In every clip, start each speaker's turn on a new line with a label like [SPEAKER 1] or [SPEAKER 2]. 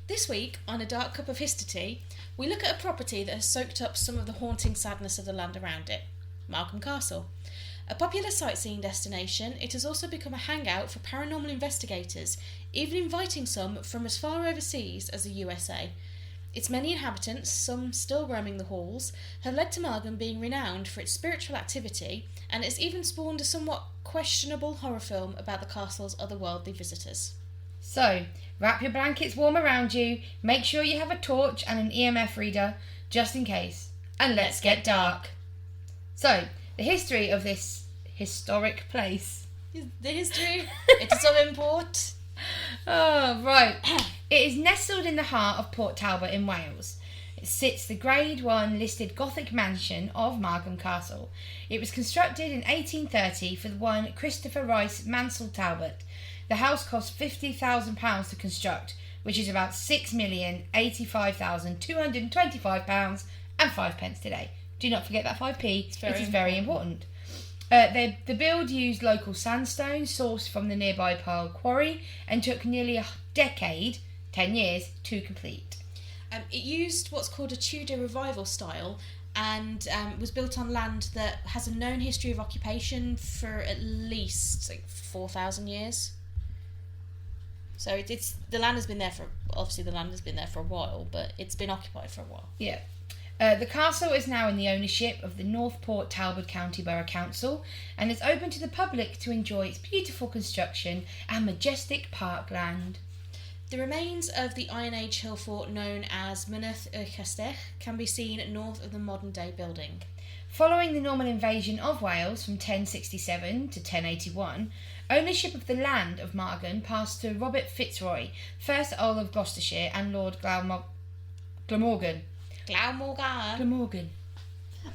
[SPEAKER 1] This week, on A Dark Cup of History, we look at a property that has soaked up some of the haunting sadness of the land around it, Margam Castle. A popular sightseeing destination, it has also become a hangout for paranormal investigators, even inviting some from as far overseas as the USA. Its many inhabitants, some still roaming the halls, have led to Margam being renowned for its spiritual activity, and it's even spawned a somewhat questionable horror film about the castle's otherworldly visitors.
[SPEAKER 2] So, wrap your blankets warm around you, make sure you have a torch and an EMF reader, just in case, and let's get dark. So, the history of this historic place.
[SPEAKER 1] The history? It is of import.
[SPEAKER 2] Oh, right. It is nestled in the heart of Port Talbot in Wales. It sits the Grade 1 listed Gothic mansion of Margam Castle. It was constructed in 1830 for the one Christopher Rice Mansell Talbot. The house cost £50,000 to construct, which is about £6,085,225 and 5p today. Do not forget that 5p. It is very important. The build used local sandstone sourced from the nearby Pearl Quarry and took nearly a decade, 10 years, to complete.
[SPEAKER 1] It used what's called a Tudor revival style and was built on land that has a known history of occupation for at least 4,000 years. So it's the land has been there for a while, but it's been occupied for a while.
[SPEAKER 2] Yeah. The castle is now in the ownership of the North Port Talbot County Borough Council and is open to the public to enjoy its beautiful construction and majestic parkland.
[SPEAKER 1] The remains of the Iron Age hill fort known as Mynydd y Castell can be seen north of the modern-day building.
[SPEAKER 2] Following the Norman invasion of Wales from 1067 to 1081, ownership of the land of Margam passed to Robert Fitzroy, 1st Earl of Gloucestershire and Lord Glamorgan.
[SPEAKER 1] Glamorgan.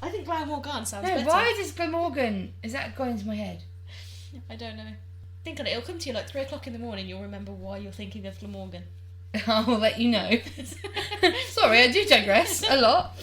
[SPEAKER 1] I think Glamorgan sounds better.
[SPEAKER 2] Why does Glamorgan... Is that going into my head?
[SPEAKER 1] I don't know. Think on it. It'll come to you like 3 o'clock in the morning. You'll remember why you're thinking of Glamorgan.
[SPEAKER 2] I'll let you know. Sorry, I do digress a lot.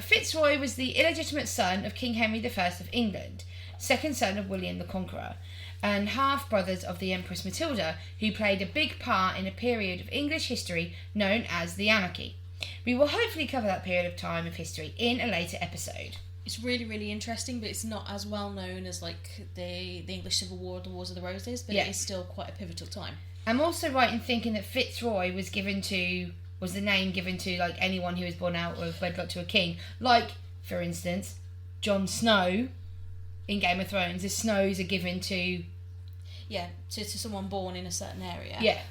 [SPEAKER 2] Fitzroy was the illegitimate son of King Henry I of England, second son of William the Conqueror, and half-brothers of the Empress Matilda, who played a big part in a period of English history known as the Anarchy. We will hopefully cover that period of time of history in a later episode.
[SPEAKER 1] It's really, really interesting, but it's not as well known as like the English Civil War or the Wars of the Roses, but It is still quite a pivotal time.
[SPEAKER 2] I'm also right in thinking that Fitzroy was the name given to like anyone who was born out of wedlock to a king. Like, for instance, Jon Snow in Game of Thrones. The Snows are given to...
[SPEAKER 1] Yeah, to someone born in a certain area.
[SPEAKER 2] Yeah.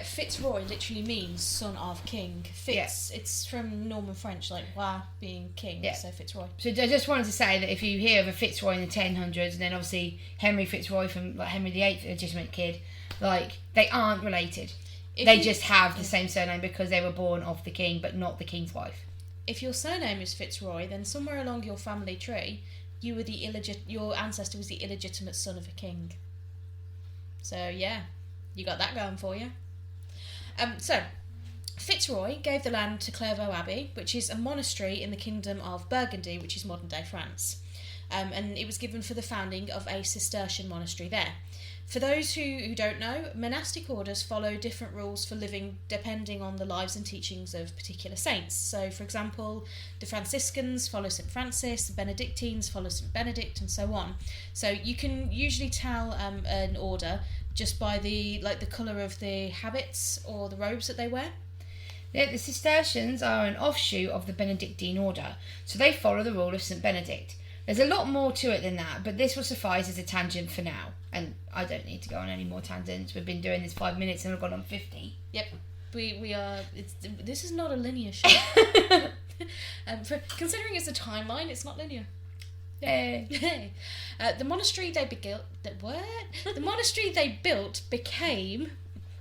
[SPEAKER 1] Fitzroy literally means son of king. It's from Norman French, like roi being king, so Fitzroy.
[SPEAKER 2] So I just wanted to say that if you hear of a Fitzroy in the 1000s, and then obviously Henry Fitzroy from like Henry VIII, legitimate kid, like they aren't related. They just have the same surname because they were born of the king, but not the king's wife.
[SPEAKER 1] If your surname is Fitzroy, then somewhere along your family tree, your ancestor was the illegitimate son of a king. So, yeah, you got that going for you. So, Fitzroy gave the land to Clairvaux Abbey, which is a monastery in the kingdom of Burgundy, which is modern-day France. And it was given for the founding of a Cistercian monastery there. For those who don't know, monastic orders follow different rules for living depending on the lives and teachings of particular saints. So, for example, the Franciscans follow St. Francis, the Benedictines follow St. Benedict, and so on. So you can usually tell an order just by the colour of the habits or the robes that they wear.
[SPEAKER 2] The Cistercians are an offshoot of the Benedictine order, so they follow the rule of St. Benedict. There's a lot more to it than that, but this will suffice as a tangent for now. And I don't need to go on any more tangents. We've been doing this 5 minutes and we've gone on 50.
[SPEAKER 1] Yep. We are... This is not a linear show. Considering it's a timeline, it's not linear.
[SPEAKER 2] Yay.
[SPEAKER 1] The monastery they built... The monastery they built became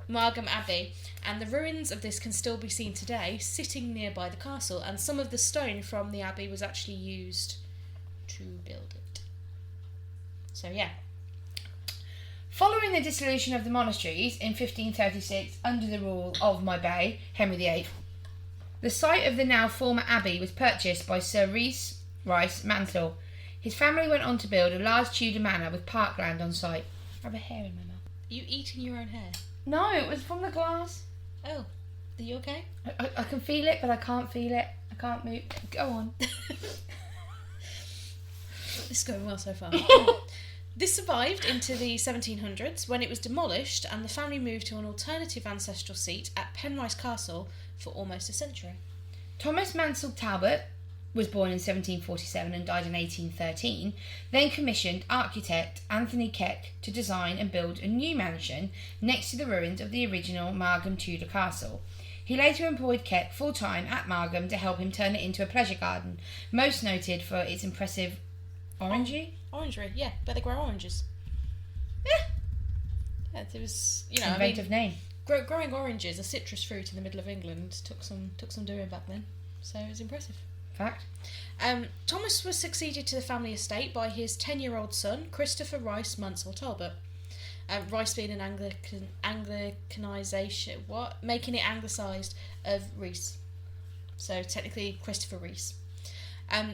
[SPEAKER 1] Margam Abbey, and the ruins of this can still be seen today, sitting nearby the castle, and some of the stone from the abbey was actually used to build it. So, yeah.
[SPEAKER 2] Following the dissolution of the monasteries in 1536 under the rule of my bey, Henry VIII, the site of the now former abbey was purchased by Sir Rice Mansell. His family went on to build a large Tudor manor with parkland on site. I have a hair in my mouth.
[SPEAKER 1] Are you eating your own hair?
[SPEAKER 2] No, it was from the glass.
[SPEAKER 1] Oh. Are you okay?
[SPEAKER 2] I can feel it, but I can't feel it. I can't move. Go on.
[SPEAKER 1] This is going well so far. This survived into the 1700s when it was demolished and the family moved to an alternative ancestral seat at Penrice Castle for almost a century.
[SPEAKER 2] Thomas Mansell Talbot was born in 1747 and died in 1813, then commissioned architect Anthony Keck to design and build a new mansion next to the ruins of the original Margam Tudor Castle. He later employed Keck full-time at Margam to help him turn it into a pleasure garden, most noted for its impressive orangery,
[SPEAKER 1] yeah, where they grow oranges. Yeah, it was,
[SPEAKER 2] inventive name.
[SPEAKER 1] Growing oranges, a citrus fruit in the middle of England, took some doing back then, so it was impressive.
[SPEAKER 2] Fact.
[SPEAKER 1] Thomas was succeeded to the family estate by his 10-year-old son, Christopher Rice Mansell Talbot. Rice being an Anglicanisation, making it anglicised of Rees. So technically Christopher Rees.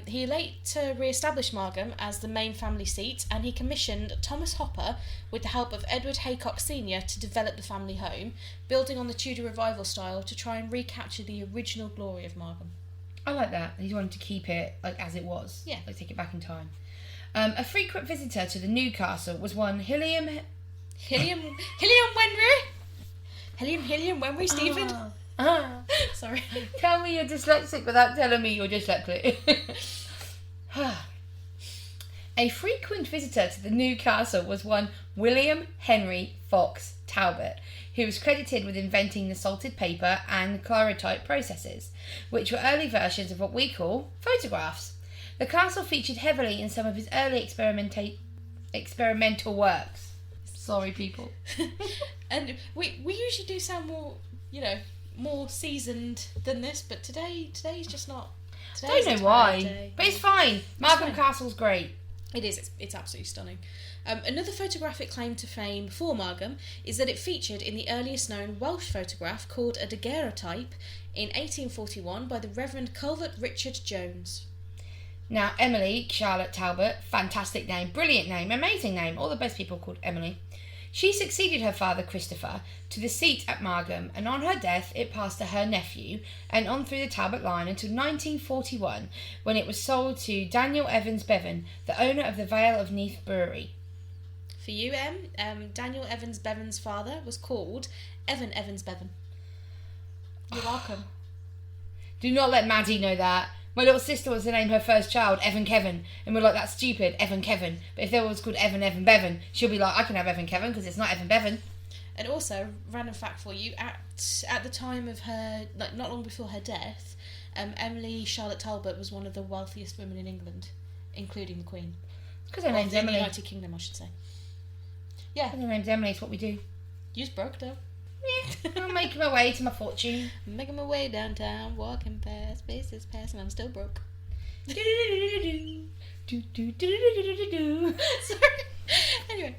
[SPEAKER 1] He later re-established Margam as the main family seat, and he commissioned Thomas Hopper, with the help of Edward Haycock Sr., to develop the family home, building on the Tudor revival style to try and recapture the original glory of Margam.
[SPEAKER 2] I like that. He wanted to keep it as it was.
[SPEAKER 1] Yeah.
[SPEAKER 2] Take it back in time. A frequent visitor to the new castle was one Hilliam
[SPEAKER 1] Wenry Stephen. Sorry.
[SPEAKER 2] Tell me you're dyslexic without telling me you're dyslexic. A frequent visitor to the new castle was one William Henry Fox Talbot, who was credited with inventing the salted paper and chlorotype processes, which were early versions of what we call photographs. The castle featured heavily in some of his early experimental works. Sorry, people.
[SPEAKER 1] And we usually do sound more seasoned than this, but today's just not.
[SPEAKER 2] I don't know why, but it's fine. Margam Castle's great.
[SPEAKER 1] It is. It's absolutely stunning. Another photographic claim to fame for Margam is that it featured in the earliest known Welsh photograph called a daguerreotype in 1841 by the Reverend Culvert Richard Jones.
[SPEAKER 2] Now, Emily Charlotte Talbot, fantastic name, brilliant name, amazing name, all the best people called Emily. She succeeded her father Christopher to the seat at Margam, and on her death it passed to her nephew and on through the Talbot line until 1941, when it was sold to Daniel Evans Bevan, the owner of the Vale of Neath Brewery.
[SPEAKER 1] For you, Daniel Evans Bevan's father was called Evan Evans Bevan. You're welcome.
[SPEAKER 2] Do not let Maddie know that. My little sister wants to name her first child Evan Kevin, and we're like, that's stupid, Evan Kevin. But if there was called Evan Bevan, she'll be like, I can have Evan Kevin because it's not Evan Bevan.
[SPEAKER 1] And also, random fact for you, at the time of her, not long before her death, Emily Charlotte Talbot was one of the wealthiest women in England, including the Queen.
[SPEAKER 2] Because her name's Emily.
[SPEAKER 1] The United Kingdom, I should say. Yeah.
[SPEAKER 2] Her name's Emily, it's what we do.
[SPEAKER 1] You's broke, though.
[SPEAKER 2] I'm making my way to my fortune.
[SPEAKER 1] Making my way downtown, walking past, faces past, and I'm still broke. Sorry. Anyway.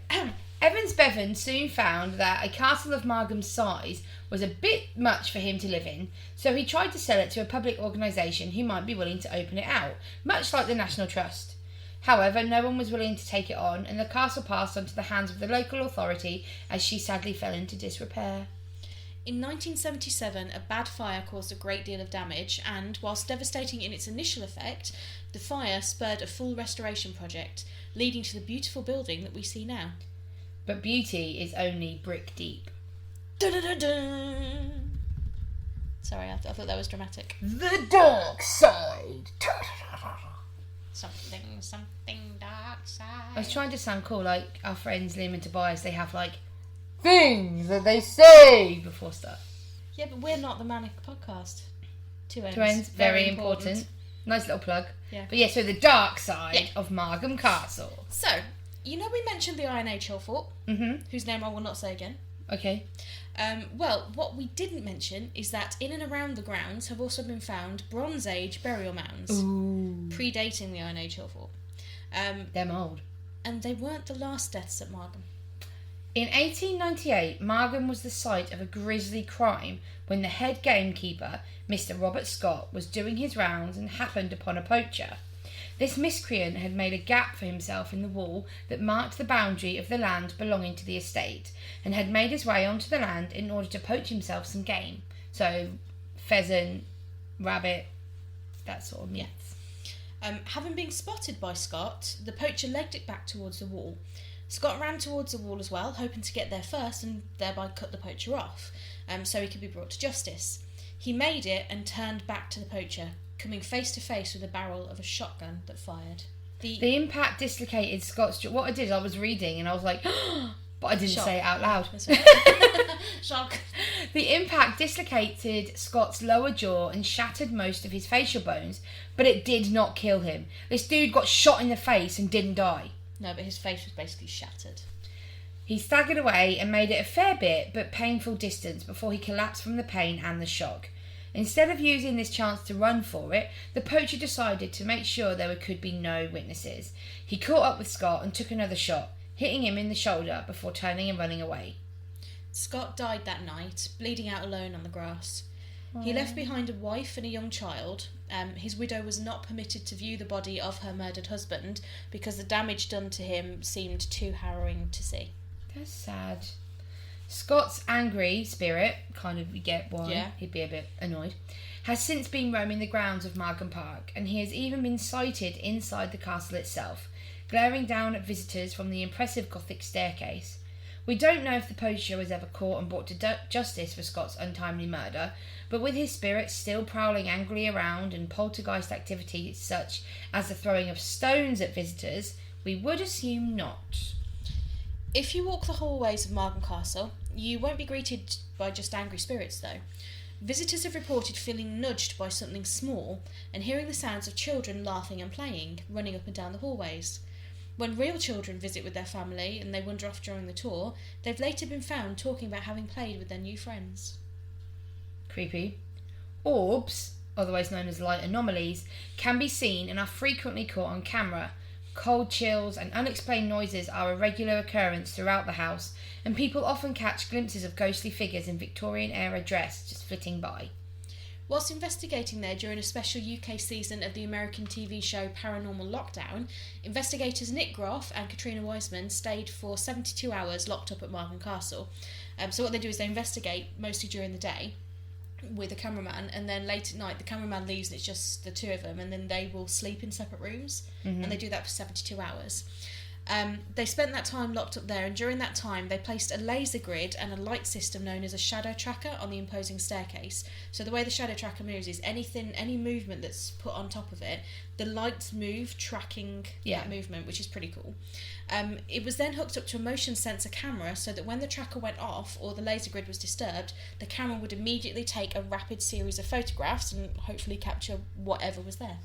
[SPEAKER 2] Evans Bevan soon found that a castle of Margam's size was a bit much for him to live in, so he tried to sell it to a public organisation who might be willing to open it out, much like the National Trust. However, no one was willing to take it on, and the castle passed on to the hands of the local authority as she sadly fell into disrepair.
[SPEAKER 1] In 1977, a bad fire caused a great deal of damage, and whilst devastating in its initial effect, the fire spurred a full restoration project, leading to the beautiful building that we see now.
[SPEAKER 2] But beauty is only brick deep.
[SPEAKER 1] Dun-dun-dun-dun. Sorry, I thought that was dramatic.
[SPEAKER 2] The dark side.
[SPEAKER 1] Something dark side.
[SPEAKER 2] I was trying to sound cool, like our friends Liam and Tobias, they have things that they say before stuff.
[SPEAKER 1] Yeah, but we're not the Manic Podcast. Two ends.
[SPEAKER 2] Two ends, very important. Nice little plug.
[SPEAKER 1] Yeah.
[SPEAKER 2] But yeah, so the dark side of Margam Castle.
[SPEAKER 1] So, we mentioned the Iron Age Hill Fort, whose name I will not say again.
[SPEAKER 2] Okay.
[SPEAKER 1] Well, what we didn't mention is that in and around the grounds have also been found Bronze Age burial mounds, predating the Iron Age Hill Fort.
[SPEAKER 2] Them old.
[SPEAKER 1] And they weren't the last deaths at Margam.
[SPEAKER 2] In 1898, Margam was the site of a grisly crime when the head gamekeeper, Mr. Robert Scott, was doing his rounds and happened upon a poacher. This miscreant had made a gap for himself in the wall that marked the boundary of the land belonging to the estate, and had made his way onto the land in order to poach himself some game. So, pheasant, rabbit, that sort of meat.
[SPEAKER 1] Having been spotted by Scott, the poacher legged it back towards the wall. Scott ran towards the wall as well, hoping to get there first and thereby cut the poacher off, so he could be brought to justice. He made it and turned back to the poacher, coming face to face with the barrel of a shotgun that fired.
[SPEAKER 2] The impact dislocated Scott's jaw. What I did, I was reading and I was like, but I didn't say it out loud.
[SPEAKER 1] Shock.
[SPEAKER 2] The impact dislocated Scott's lower jaw and shattered most of his facial bones, but it did not kill him. This dude got shot in the face and didn't die.
[SPEAKER 1] No, but his face was basically shattered.
[SPEAKER 2] He staggered away and made it a fair bit but painful distance before he collapsed from the pain and the shock. Instead of using this chance to run for it, the poacher decided to make sure there could be no witnesses. He caught up with Scott and took another shot, hitting him in the shoulder before turning and running away.
[SPEAKER 1] Scott died that night, bleeding out alone on the grass. He left behind a wife and a young child. His widow was not permitted to view the body of her murdered husband because the damage done to him seemed too harrowing to see.
[SPEAKER 2] That's sad. Scott's angry spirit, kind of, you get why he'd be a bit annoyed, has since been roaming the grounds of Margam Park, and he has even been sighted inside the castle itself, glaring down at visitors from the impressive Gothic staircase. We don't know if the poacher was ever caught and brought to justice for Scott's untimely murder, but with his spirit still prowling angrily around and poltergeist activity such as the throwing of stones at visitors, we would assume not.
[SPEAKER 1] If you walk the hallways of Margam Castle, you won't be greeted by just angry spirits though. Visitors have reported feeling nudged by something small and hearing the sounds of children laughing and playing, running up and down the hallways. When real children visit with their family and they wander off during the tour, they've later been found talking about having played with their new friends.
[SPEAKER 2] Creepy. Orbs, otherwise known as light anomalies, can be seen and are frequently caught on camera. Cold chills and unexplained noises are a regular occurrence throughout the house, and people often catch glimpses of ghostly figures in Victorian-era dress just flitting by.
[SPEAKER 1] Whilst investigating there during a special UK season of the American TV show Paranormal Lockdown, investigators Nick Groff and Katrina Wiseman stayed for 72 hours locked up at Margam Castle. So what they do is they investigate mostly during the day with a cameraman, and then late at night the cameraman leaves and it's just the two of them, and then they will sleep in separate rooms, and they do that for 72 hours. They spent that time locked up there, and during that time they placed a laser grid and a light system known as a shadow tracker on the imposing staircase. So the way the shadow tracker moves is any movement that's put on top of it, the lights move tracking that movement, which is pretty cool. It was then hooked up to a motion sensor camera so that when the tracker went off or the laser grid was disturbed, the camera would immediately take a rapid series of photographs and hopefully capture whatever was there.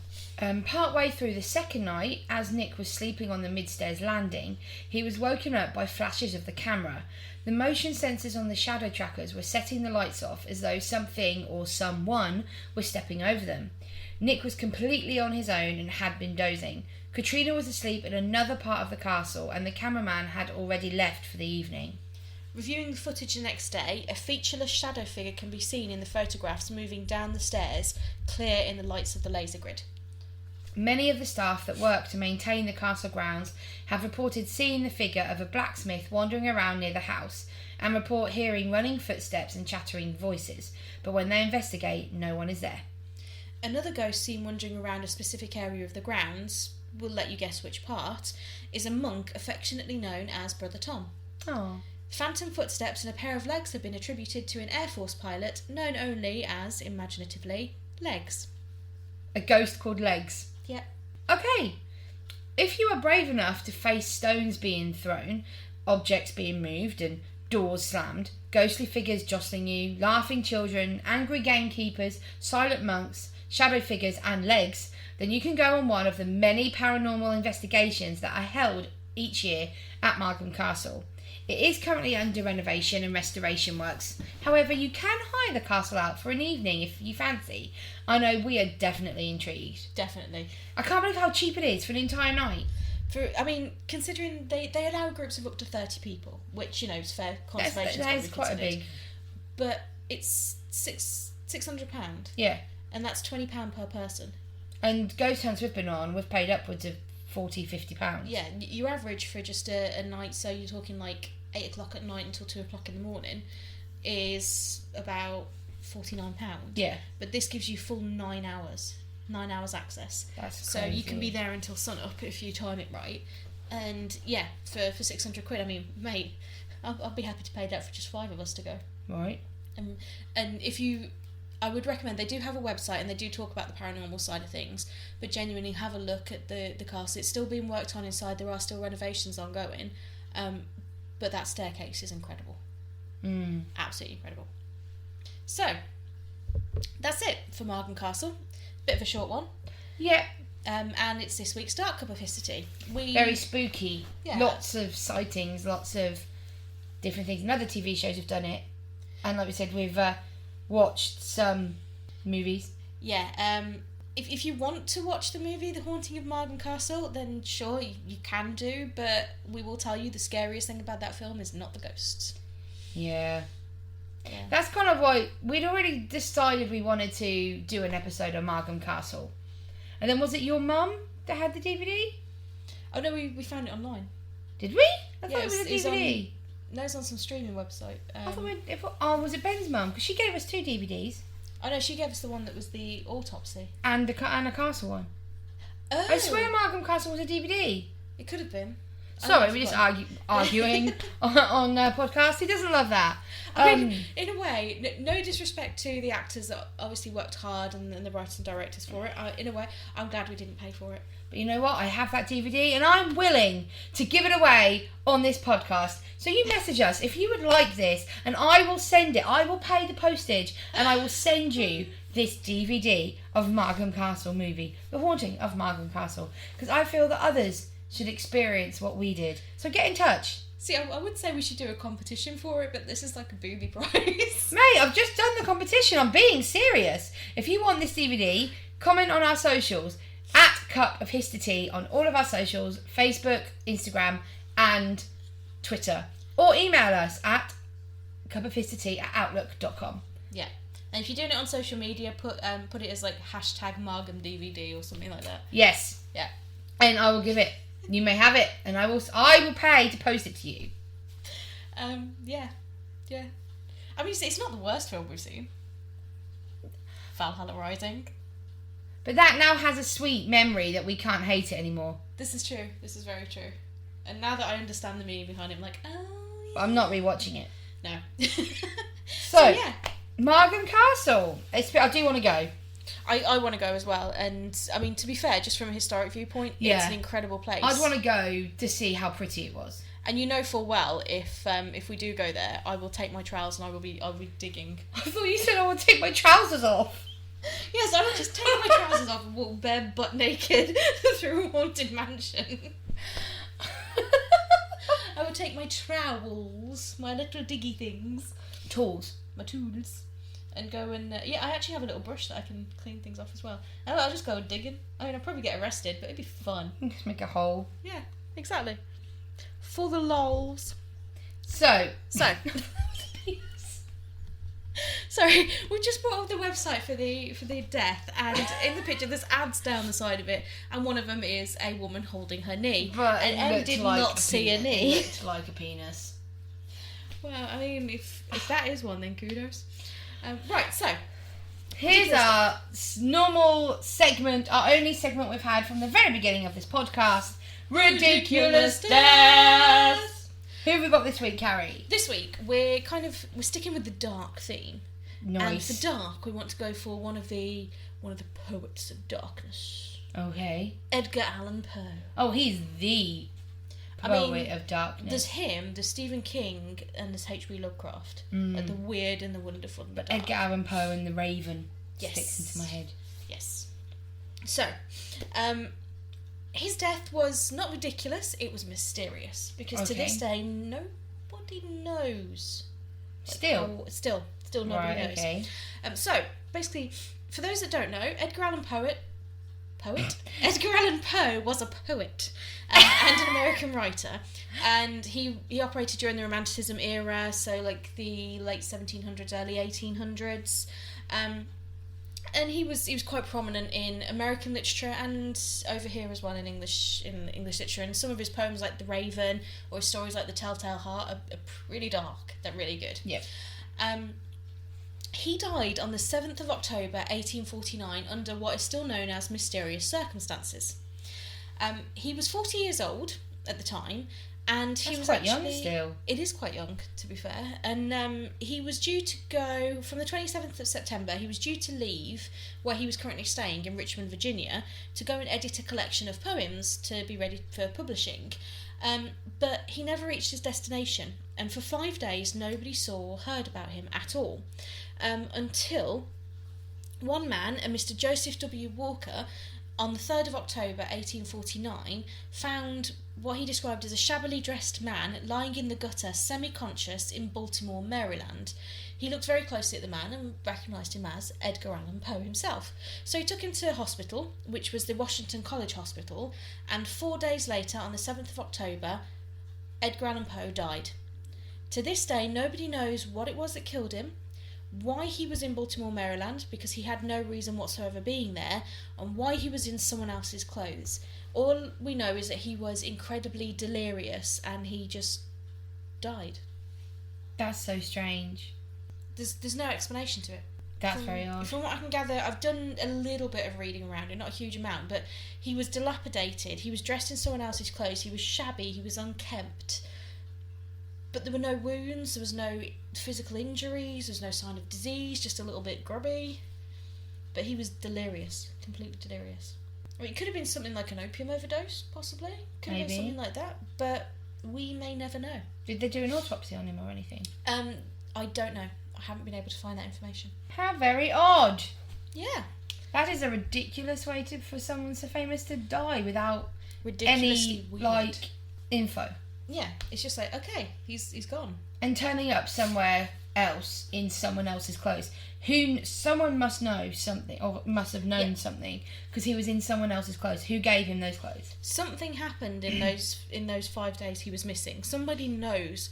[SPEAKER 2] Partway through the second night, as Nick was sleeping on the mid-stairs landing, he was woken up by flashes of the camera. The motion sensors on the shadow trackers were setting the lights off as though something or someone was stepping over them. Nick was completely on his own and had been dozing. Katrina was asleep in another part of the castle, and the cameraman had already left for the evening.
[SPEAKER 1] Reviewing the footage the next day, a featureless shadow figure can be seen in the photographs moving down the stairs, clear in the lights of the laser grid.
[SPEAKER 2] Many of the staff that work to maintain the castle grounds have reported seeing the figure of a blacksmith wandering around near the house, and report hearing running footsteps and chattering voices, but when they investigate, no one is there.
[SPEAKER 1] Another ghost seen wandering around a specific area of the grounds, we'll let you guess which part, is a monk affectionately known as Brother Tom.
[SPEAKER 2] Oh.
[SPEAKER 1] Phantom footsteps and a pair of legs have been attributed to an Air Force pilot known only as, imaginatively, Legs.
[SPEAKER 2] A ghost called Legs?
[SPEAKER 1] Yep.
[SPEAKER 2] Okay. If you are brave enough to face stones being thrown, objects being moved and doors slammed, ghostly figures jostling you, laughing children, angry gamekeepers, silent monks, shadow figures and legs, then you can go on one of the many paranormal investigations that are held each year at Margam Castle. It is currently under renovation and restoration works. However, you can hire the castle out for an evening if you fancy. I know we are definitely intrigued.
[SPEAKER 1] Definitely.
[SPEAKER 2] I can't believe how cheap it is for an entire night.
[SPEAKER 1] Considering they allow groups of up to 30 people, which, is fair. Conservation
[SPEAKER 2] That is quite a big.
[SPEAKER 1] But it's £600.
[SPEAKER 2] Yeah.
[SPEAKER 1] And that's £20 per person.
[SPEAKER 2] And ghost hunts we've been on, we've paid upwards of £40-50.
[SPEAKER 1] Yeah, you average for just a night, so you're talking like 8 o'clock at night until 2 o'clock in the morning, is about £49.
[SPEAKER 2] Yeah.
[SPEAKER 1] But this gives you full 9 hours. 9 hours access.
[SPEAKER 2] That's
[SPEAKER 1] so
[SPEAKER 2] crazy.
[SPEAKER 1] you can be there until sunup if you time it right. And yeah, for £600, I mean, mate, I'll be happy to pay that for just 5 of us to go.
[SPEAKER 2] Right.
[SPEAKER 1] And if you, I would recommend, they do have a website and they do talk about the paranormal side of things, but genuinely have a look at the castle. It's still being worked on inside. There are still renovations ongoing, but that staircase is incredible. Absolutely incredible. So that's it for Margam Castle. Bit of a short one.
[SPEAKER 2] Yeah.
[SPEAKER 1] And it's this week's Dark Cup of History.
[SPEAKER 2] Very spooky.
[SPEAKER 1] Yeah.
[SPEAKER 2] Lots of sightings, lots of different things. And other TV shows have done it. And like we said, we've watched some movies.
[SPEAKER 1] Yeah. If you want to watch the movie The Haunting of Margam Castle, then sure, you can do. But we will tell you the scariest thing about that film is not the ghosts.
[SPEAKER 2] Yeah. That's kind of why we'd already decided we wanted to do an episode on Margam Castle. And then was it your mum that had the DVD?
[SPEAKER 1] Oh no, we found it online.
[SPEAKER 2] Did we? I thought it was a
[SPEAKER 1] it's
[SPEAKER 2] DVD.
[SPEAKER 1] No, it's on some streaming website.
[SPEAKER 2] Was it Ben's mum? Because she gave us 2 DVDs.
[SPEAKER 1] Oh no, she gave us the one that was the autopsy.
[SPEAKER 2] And a Castle one.
[SPEAKER 1] Oh.
[SPEAKER 2] I swear Margam Castle was a DVD.
[SPEAKER 1] It could have been.
[SPEAKER 2] Sorry, we're just arguing on podcast. He doesn't love that.
[SPEAKER 1] I mean, in a way, no disrespect to the actors that obviously worked hard and the writers and directors for it. In a way, I'm glad we didn't pay for it.
[SPEAKER 2] But you know what? I have that DVD and I'm willing to give it away on this podcast. So you message us if you would like this and I will send it. I will pay the postage and I will send you this DVD of Margam Castle movie. The Haunting of Margam Castle. Because I feel that others should experience what we did. So get in touch.
[SPEAKER 1] See, I would say we should do a competition for it, but this is like a booby prize.
[SPEAKER 2] Mate, I've just done the competition. I'm being serious. If you want this DVD, comment on our socials at Cup of History on all of our socials, Facebook, Instagram, and Twitter. Or email us at cupofhistory@outlook.com.
[SPEAKER 1] Yeah. And if you're doing it on social media, put it as like #MargamDVD or something like that.
[SPEAKER 2] Yes.
[SPEAKER 1] Yeah.
[SPEAKER 2] And I will give it. You may have it, and I will pay to post it to you.
[SPEAKER 1] Yeah. I mean, it's not the worst film we've seen. Valhalla Rising.
[SPEAKER 2] But that now has a sweet memory that we can't hate it anymore.
[SPEAKER 1] This is true. This is very true. And now that I understand the meaning behind it, I'm like, oh, yeah.
[SPEAKER 2] But I'm not rewatching it.
[SPEAKER 1] No.
[SPEAKER 2] So
[SPEAKER 1] yeah.
[SPEAKER 2] Margam Castle. I do want to go.
[SPEAKER 1] I want to go as well, and I mean, to be fair, just from a historic viewpoint, it's an incredible place.
[SPEAKER 2] I'd want to go to see how pretty it was.
[SPEAKER 1] And you know full well, if we do go there, I will take my trowels and I'll be digging.
[SPEAKER 2] I thought you said I would take my trousers off.
[SPEAKER 1] Yes, I would just take my trousers off and walk bare butt naked through a haunted mansion. I would take my trowels, my little diggy things, my tools. And go and... I actually have a little brush that I can clean things off as well. And I'll just go digging. I mean, I'll probably get arrested, but it'd be fun.
[SPEAKER 2] Just make a hole.
[SPEAKER 1] Yeah, exactly. For the lols.
[SPEAKER 2] So.
[SPEAKER 1] Sorry, we just brought up the website for the death, and in the picture there's ads down the side of it, and one of them is a woman holding her knee.
[SPEAKER 2] But
[SPEAKER 1] and Em did not see a knee.
[SPEAKER 2] It looked like a penis.
[SPEAKER 1] Well, I mean, if that is one, then kudos. Right, so
[SPEAKER 2] here's our normal segment, our only segment we've had from the very beginning of this podcast. Ridiculous Death! Who have we got this week, Carrie?
[SPEAKER 1] This week we're sticking with the dark theme.
[SPEAKER 2] Nice.
[SPEAKER 1] And for dark, we want to go for one of the poets of darkness.
[SPEAKER 2] Okay.
[SPEAKER 1] Edgar Allan Poe.
[SPEAKER 2] Oh, he's the poet of darkness.
[SPEAKER 1] There's him, there's Stephen King, and there's H.P. Lovecraft. Like the weird and the wonderful. And the dark.
[SPEAKER 2] Edgar Allan Poe and the Raven sticks into my head.
[SPEAKER 1] Yes. So, his death was not ridiculous, it was mysterious. Because to this day, nobody knows.
[SPEAKER 2] Still
[SPEAKER 1] nobody knows.
[SPEAKER 2] Okay.
[SPEAKER 1] So, basically, for those that don't know, Edgar Allan Poe was a poet and an American writer, and he operated during the Romanticism era, so like the late 1700s, early 1800s, and he was quite prominent in American literature and over here as well in English literature. And some of his poems, like The Raven, or his stories like The Telltale Heart, are pretty dark. They're really good.
[SPEAKER 2] Yeah.
[SPEAKER 1] He died on the 7th of October 1849 under what is still known as mysterious circumstances. He was 40 years old at the time, and he was
[SPEAKER 2] quite
[SPEAKER 1] actually...
[SPEAKER 2] young still.
[SPEAKER 1] It is quite young, to be fair. And he was due to go, from the 27th of September, he was due to leave where he was currently staying in Richmond, Virginia, to go and edit a collection of poems to be ready for publishing. But he never reached his destination, and for 5 days nobody saw or heard about him at all, until one man, a Mr. Joseph W. Walker, on the 3rd of October 1849, found what he described as a shabbily dressed man lying in the gutter, semi-conscious, in Baltimore, Maryland. He looked very closely at the man and recognised him as Edgar Allan Poe himself. So he took him to hospital, which was the Washington College Hospital, and 4 days later, on the 7th of October, Edgar Allan Poe died. To this day, nobody knows what it was that killed him, why he was in Baltimore, Maryland, because he had no reason whatsoever being there, and why he was in someone else's clothes. All we know is that he was incredibly delirious and he just died.
[SPEAKER 2] That's so strange.
[SPEAKER 1] There's no explanation to it.
[SPEAKER 2] That's very odd.
[SPEAKER 1] From what I can gather, I've done a little bit of reading around it, not a huge amount, but he was dilapidated, he was dressed in someone else's clothes, he was shabby, he was unkempt. But there were no wounds, there was no physical injuries, there was no sign of disease, just a little bit grubby. But he was delirious, completely delirious. I mean, it could have been something like an opium overdose, possibly. Could have been something like that, but we may never know.
[SPEAKER 2] Did they do an autopsy on him or anything?
[SPEAKER 1] I don't know. I haven't been able to find that information.
[SPEAKER 2] How very odd.
[SPEAKER 1] Yeah.
[SPEAKER 2] That is a ridiculous way for someone so famous to die without
[SPEAKER 1] Ridiculously
[SPEAKER 2] any,
[SPEAKER 1] weird.
[SPEAKER 2] info.
[SPEAKER 1] Yeah, it's just like, okay, he's gone.
[SPEAKER 2] And turning up somewhere else in someone else's clothes. Someone must know something, or must have known something, because he was in someone else's clothes. Who gave him those clothes?
[SPEAKER 1] Something happened in those 5 days he was missing. Somebody knows,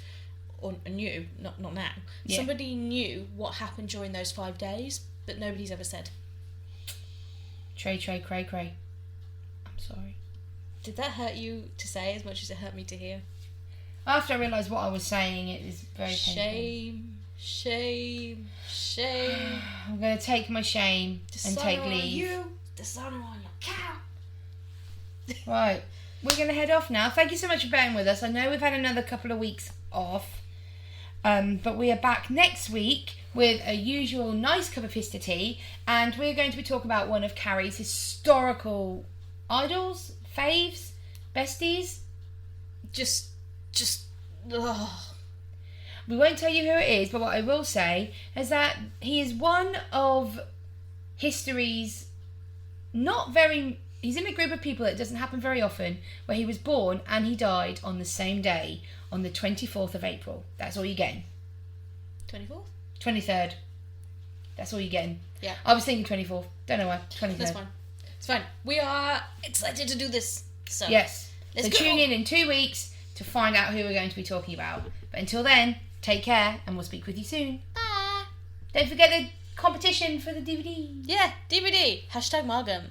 [SPEAKER 1] or knew, not now. Yeah. Somebody knew what happened during those 5 days, but nobody's ever said.
[SPEAKER 2] Cray. I'm sorry.
[SPEAKER 1] Did that hurt you to say as much as it hurt me to hear?
[SPEAKER 2] After I realised what I was saying, it was very painful.
[SPEAKER 1] Shame.
[SPEAKER 2] I'm going to take my shame and take leave.
[SPEAKER 1] You, dishonor on your cow.
[SPEAKER 2] Right, we're going to head off now. Thank you so much for bearing with us. I know we've had another couple of weeks off, but we are back next week with a usual nice cup of Hister tea, and we're going to be talking about one of Carrie's historical idols, faves, besties. Just ugh. We won't tell you who it is, but what I will say is that he is one of history's he's in a group of people that doesn't happen very often, where he was born and he died on the same day, on the 24th of April. That's all you're getting.
[SPEAKER 1] 24th?
[SPEAKER 2] 23rd. That's all you're getting.
[SPEAKER 1] Yeah.
[SPEAKER 2] I was thinking 24th. Don't know why. 23rd.
[SPEAKER 1] That's fine. It's fine. We are excited to do this. So
[SPEAKER 2] yes.
[SPEAKER 1] Let's
[SPEAKER 2] so
[SPEAKER 1] go.
[SPEAKER 2] Tune in 2 weeks to find out who we're going to be talking about. But until then, take care and we'll speak with you soon.
[SPEAKER 1] Bye.
[SPEAKER 2] Don't forget the competition for the DVD.
[SPEAKER 1] Yeah, DVD. #Margam.